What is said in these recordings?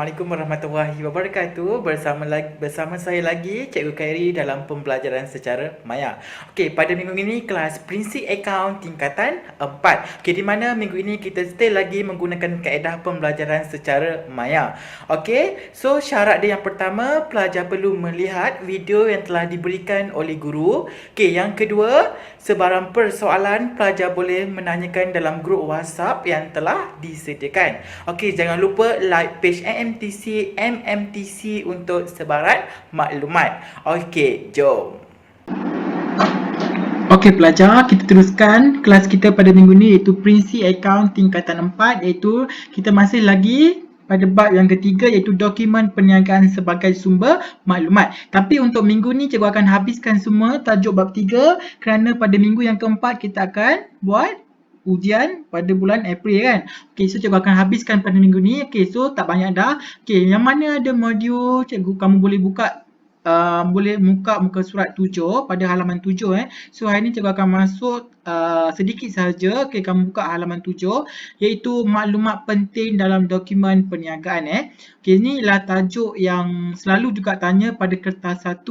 Assalamualaikum warahmatullahi wabarakatuh. Bersama saya lagi Cikgu Khairi dalam pembelajaran secara maya. Okey, pada minggu ini kelas prinsip akaun tingkatan 4. Okey, di mana minggu ini kita still lagi menggunakan kaedah pembelajaran secara maya. Okey, so syarat dia yang pertama, pelajar perlu melihat video yang telah diberikan oleh guru. Okey, yang kedua, sebarang persoalan pelajar boleh menanyakan dalam grup WhatsApp yang telah disediakan. Okey, jangan lupa like page MMTC untuk sebaran maklumat. Okey, jom. Okey pelajar, kita teruskan kelas kita pada minggu ni iaitu prinsip akaun tingkatan 4, iaitu kita masih lagi pada bab yang ketiga iaitu dokumen perniagaan sebagai sumber maklumat. Tapi untuk minggu ni cikgu akan habiskan semua tajuk bab 3 kerana pada minggu yang keempat kita akan buat ujian pada bulan April kan. Okey, so cikgu akan habiskan pada minggu ni. Okey, so tak banyak dah. Okey, yang mana ada modul cikgu kamu boleh buka boleh buka muka surat 7 pada halaman 7 So hari ni cikgu akan masuk sedikit sahaja. Okey, kamu buka halaman 7 iaitu maklumat penting dalam dokumen perniagaan Okey, ni ialah tajuk yang selalu juga tanya pada kertas 1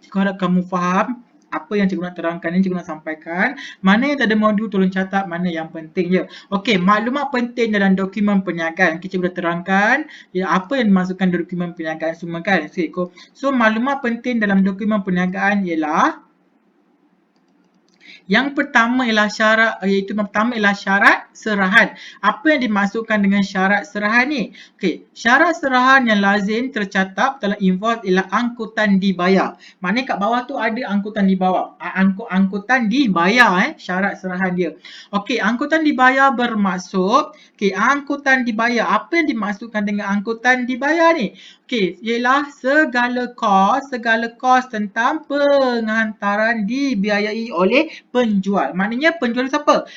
Cikgu harap kamu faham apa yang cikgu nak terangkan ni, cikgu nak sampaikan. Mana yang tak ada modul tolong catat mana yang penting je. Okey, maklumat penting dalam dokumen perniagaan. Okay, cikgu dah terangkan apa yang dimasukkan dokumen perniagaan semua kan. So maklumat penting dalam dokumen perniagaan ialah yang pertama ialah syarat serahan. Apa yang dimasukkan dengan syarat serahan ni? Okey, syarat serahan yang lazim tercatat dalam invoice ialah angkutan dibayar. Maknanya kat bawah tu ada angkutan dibawa. Angkutan dibayar syarat serahan dia. Okey, angkutan dibayar bermaksud angkutan dibayar. Apa yang dimasukkan dengan angkutan dibayar ni? Okey, ialah segala kos tentang penghantaran dibiayai oleh penjual. Maknanya penjual siapa?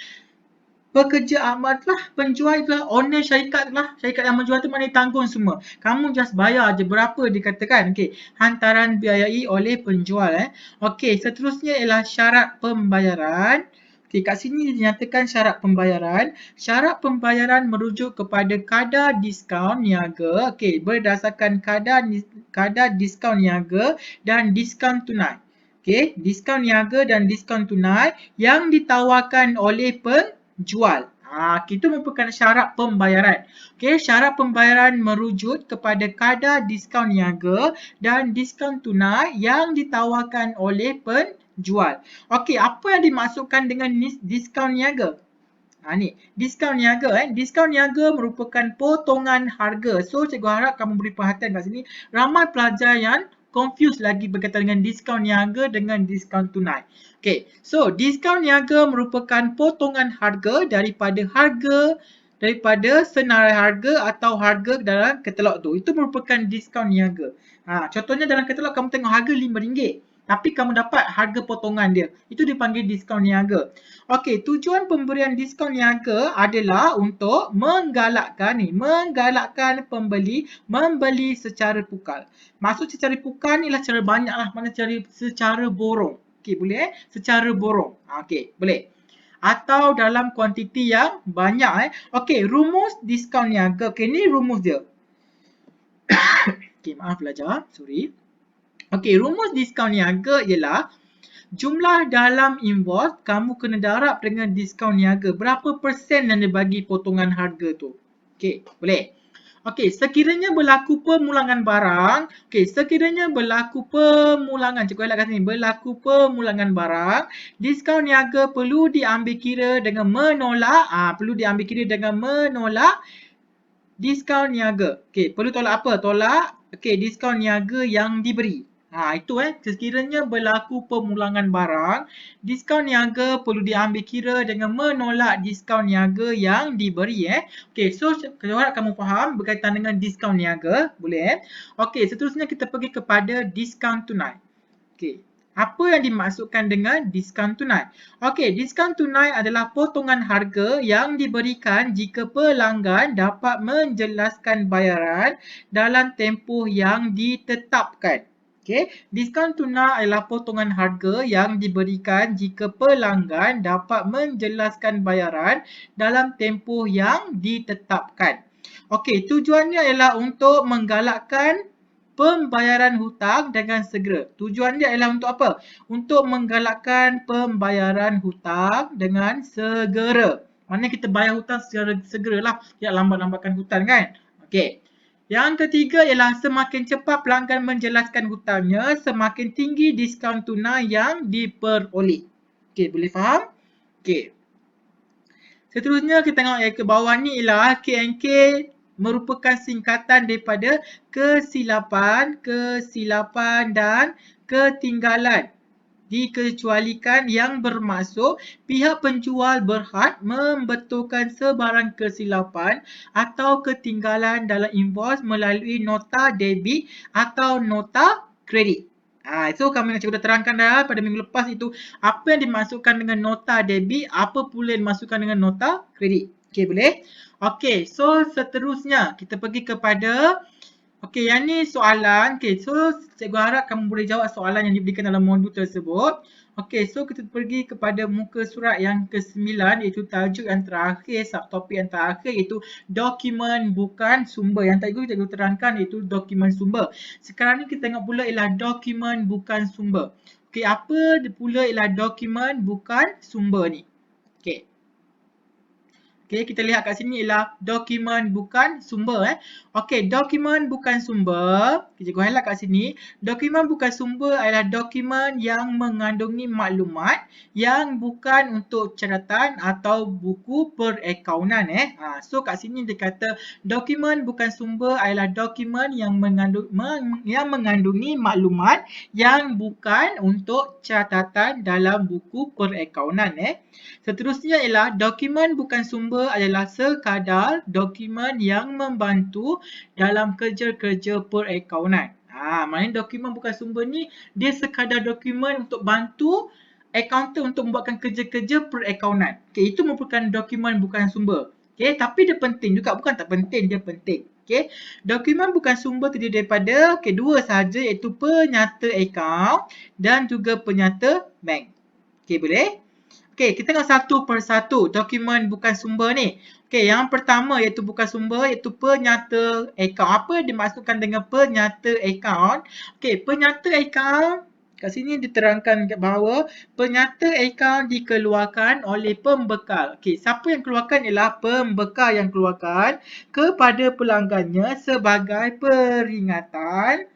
Pekerja amat lah, penjual itulah, owner syarikat lah. Syarikat yang menjual tu maknanya tanggung semua. Kamu just bayar je berapa dikatakan. Okey, hantaran biayai oleh penjual Okey, seterusnya ialah syarat pembayaran. Okey, kat sini dinyatakan syarat pembayaran. Syarat pembayaran merujuk kepada kadar diskaun niaga. Okey, berdasarkan kadar diskaun niaga dan diskaun tunai. Okey, diskaun niaga dan diskaun tunai yang ditawarkan oleh penjual. Itu merupakan syarat pembayaran. Okey, syarat pembayaran merujuk kepada kadar diskaun niaga dan diskaun tunai yang ditawarkan oleh penjual. Okey, apa yang dimasukkan dengan diskaun niaga? Ni, diskaun niaga Diskaun niaga merupakan potongan harga. So, cikgu harap kamu beri perhatian kat sini. Ramai pelajar yang confused lagi berkaitan dengan diskaun niaga dengan diskaun tunai. Okey, so diskaun niaga merupakan potongan harga daripada senarai harga atau harga dalam katalog tu. Itu merupakan diskaun niaga. Contohnya dalam katalog kamu tengok harga RM5. Tapi kamu dapat harga potongan dia. Itu dipanggil diskaun niaga. Okey, tujuan pemberian diskaun niaga adalah untuk menggalakkan pembeli membeli secara pukal. Maksud secara pukal ni lah secara banyak lah. Mana secara borong. Okey, boleh secara borong. Okey, boleh. Atau dalam kuantiti yang banyak Okey, rumus diskaun niaga. Okey, ni rumus dia. Okey, maaf pelajar. Sorry. Okey, rumus diskaun niaga ialah jumlah dalam invoice kamu kena darab dengan diskaun niaga. Berapa persen yang dia bagi potongan harga tu? Okey, boleh. Okey, sekiranya berlaku pemulangan barang. Okey, sekiranya berlaku pemulangan. Cikgu elak kat sini. Berlaku pemulangan barang. Diskaun niaga perlu diambil kira dengan menolak. Diskaun niaga. Okey, perlu tolak apa? Diskaun niaga yang diberi. Itu sekiranya berlaku pemulangan barang, diskaun niaga perlu diambil kira dengan menolak diskaun niaga yang diberi Okey, so kalau harap kamu faham berkaitan dengan diskaun niaga, boleh Okey, seterusnya kita pergi kepada diskaun tunai. Okey, apa yang dimaksudkan dengan diskaun tunai? Okey, diskaun tunai adalah potongan harga yang diberikan jika pelanggan dapat menjelaskan bayaran dalam tempoh yang ditetapkan. Okey, diskaun tunai adalah potongan harga yang diberikan jika pelanggan dapat menjelaskan bayaran dalam tempoh yang ditetapkan. Okey, tujuannya ialah untuk menggalakkan pembayaran hutang dengan segera. Tujuan dia ialah untuk apa? Untuk menggalakkan pembayaran hutang dengan segera. Maknanya kita bayar hutang secara segeralah, tidak lambat-lambatkan hutang kan? Okey. Yang ketiga ialah semakin cepat pelanggan menjelaskan hutangnya, semakin tinggi diskaun tunai yang diperoleh. Okey, boleh faham? Okey. Seterusnya kita tengok yang ke bawah ni ialah KNK merupakan singkatan daripada kesilapan dan ketinggalan. Dikecualikan yang bermaksud pihak penjual berhak membetulkan sebarang kesilapan atau ketinggalan dalam invoice melalui nota debit atau nota kredit. So kami nak cikgu dah terangkan dah pada minggu lepas itu apa yang dimasukkan dengan nota debit, apa pula yang dimasukkan dengan nota kredit. Okey, boleh? Okey, so seterusnya kita pergi kepada okey, yang ni soalan. Okey, so cikgu harap kamu boleh jawab soalan yang diberikan dalam modul tersebut. Okey, so kita pergi kepada muka surat yang ke-9 iaitu tajuk yang terakhir, subtopik yang terakhir iaitu dokumen bukan sumber. Yang tadi cikgu terangkan iaitu dokumen sumber. Sekarang ni kita tengok pula ialah dokumen bukan sumber. Okey, apa pula ialah dokumen bukan sumber ni? Okey. Okey, kita lihat kat sini ialah dokumen bukan sumber. Okey, dokumen bukan sumber. Cikgu highlight kat sini. Dokumen bukan sumber adalah dokumen yang mengandungi maklumat yang bukan untuk catatan atau buku perakaunan. So kat sini dia kata dokumen bukan sumber adalah dokumen yang mengandungi maklumat yang bukan untuk catatan dalam buku perakaunan. Seterusnya ialah dokumen bukan sumber adalah sekadar dokumen yang membantu dalam kerja-kerja perakaunan. Maknanya dokumen bukan sumber ni dia sekadar dokumen untuk bantu accountant untuk membuatkan kerja-kerja perakaunan. Okey, itu merupakan dokumen bukan sumber. Okey, tapi dia penting juga, bukan tak penting, dia penting. Okey, dokumen bukan sumber terdiri daripada dua sahaja iaitu penyata akaun dan juga penyata bank. Okey, boleh? Okey, kita tengok satu persatu dokumen bukan sumber ni. Okey, yang pertama iaitu bukan sumber iaitu penyata akaun. Apa dimaksudkan dengan penyata akaun? Okey, penyata akaun kat sini diterangkan kat bawah, penyata akaun dikeluarkan oleh pembekal. Okey, siapa yang keluarkan ialah pembekal yang keluarkan kepada pelanggannya sebagai peringatan.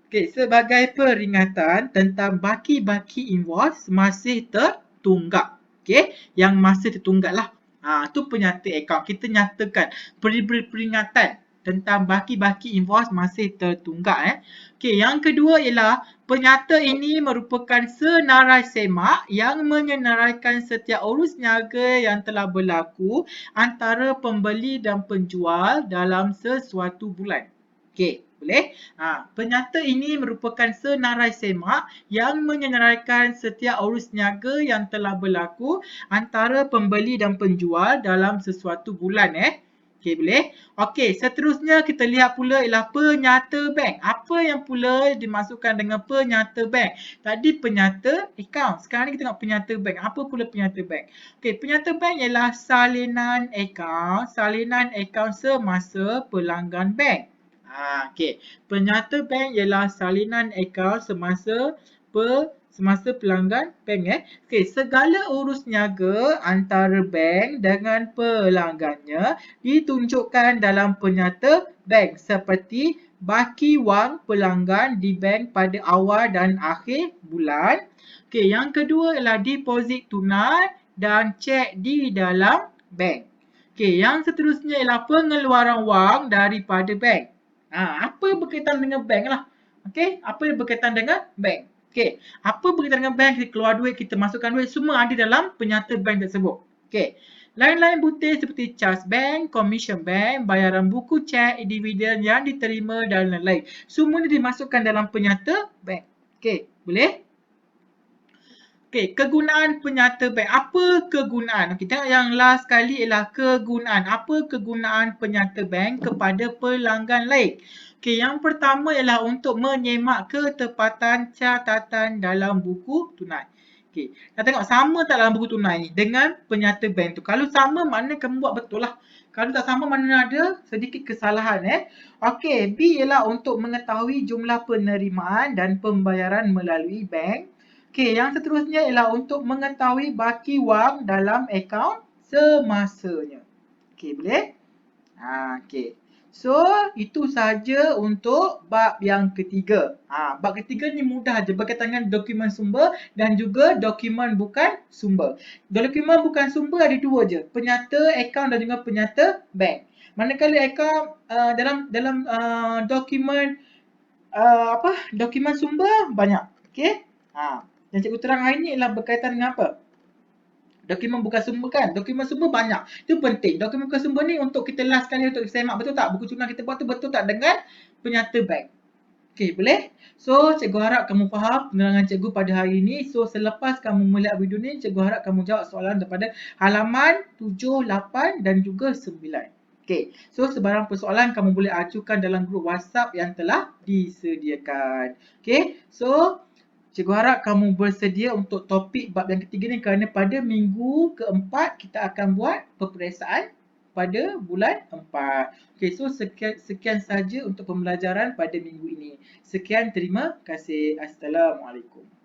Okey, sebagai peringatan tentang baki-baki invoice masih tertunggak. Okey, yang masih tertunggak lah. Tu penyata akaun. Kita nyatakan beri peringatan tentang baki-baki invoice masih tertunggak. Okey, yang kedua ialah penyata ini merupakan senarai semak yang menyenaraikan setiap urus niaga yang telah berlaku antara pembeli dan penjual dalam sesuatu bulan. Okey, boleh? Penyata ini merupakan senarai semak yang menyenaraikan setiap urus niaga yang telah berlaku antara pembeli dan penjual dalam sesuatu bulan. Okey, boleh? Okey, seterusnya kita lihat pula ialah penyata bank. Apa yang pula dimasukkan dengan penyata bank? Tadi penyata akaun. Sekarang ni kita tengok penyata bank. Apa pula penyata bank? Okey, penyata bank ialah salinan akaun semasa pelanggan bank. Okey. Penyata bank ialah salinan akaun semasa pelanggan bank. Okey, segala urus niaga antara bank dengan pelanggannya ditunjukkan dalam penyata bank seperti baki wang pelanggan di bank pada awal dan akhir bulan. Okey, yang kedua ialah deposit tunai dan cek di dalam bank. Okey, yang seterusnya ialah pengeluaran wang daripada bank. Apa berkaitan dengan bank lah. Okey, apa yang berkaitan dengan bank? Okey, apa berkaitan dengan bank? Kita keluar duit, kita masukkan duit, semua ada dalam penyata bank tersebut. Okey, lain-lain butir seperti charge bank, commission bank, bayaran buku cek, dividen yang diterima dan lain-lain. Semua ini dimasukkan dalam penyata bank. Okey, boleh? Okey, kegunaan penyata bank. Apa kegunaan? Okey, tengok yang last sekali ialah kegunaan. Apa kegunaan penyata bank kepada pelanggan lain? Okey, yang pertama ialah untuk menyemak ketepatan catatan dalam buku tunai. Okey, kita tengok sama tak dalam buku tunai ni dengan penyata bank tu. Kalau sama, maknanya kamu buat betul lah. Kalau tak sama mana ada sedikit kesalahan Okey, B ialah untuk mengetahui jumlah penerimaan dan pembayaran melalui bank. Okey, yang seterusnya ialah untuk mengetahui baki wang dalam akaun semasanya. Okey, boleh? Okey. So, itu saja untuk bab yang ketiga. Bab ketiga ni mudah je berkaitan dengan dokumen sumber dan juga dokumen bukan sumber. Dokumen bukan sumber ada dua je, penyata akaun dan juga penyata bank. Manakala akaun dalam dokumen dokumen sumber banyak. Okey? Yang cikgu terang hari ni ialah berkaitan dengan apa? Dokumen bukan sumber kan? Dokumen sumber banyak. Itu penting. Dokumen bukan sumber ni untuk kita last kali untuk semak, betul tak? Buku jurnal kita buat tu betul tak dengan penyata bank? Okey, boleh? So, cikgu harap kamu faham penerangan cikgu pada hari ini. So, selepas kamu melihat video ni, cikgu harap kamu jawab soalan daripada halaman 7, 8 dan juga 9. Okey, so sebarang persoalan kamu boleh ajukan dalam grup WhatsApp yang telah disediakan. Okey, so cikgu harap kamu bersedia untuk topik bab yang ketiga ni kerana pada minggu keempat kita akan buat peperiksaan pada bulan 4. Okey, so sekian saja untuk pembelajaran pada minggu ini. Sekian, terima kasih. Assalamualaikum.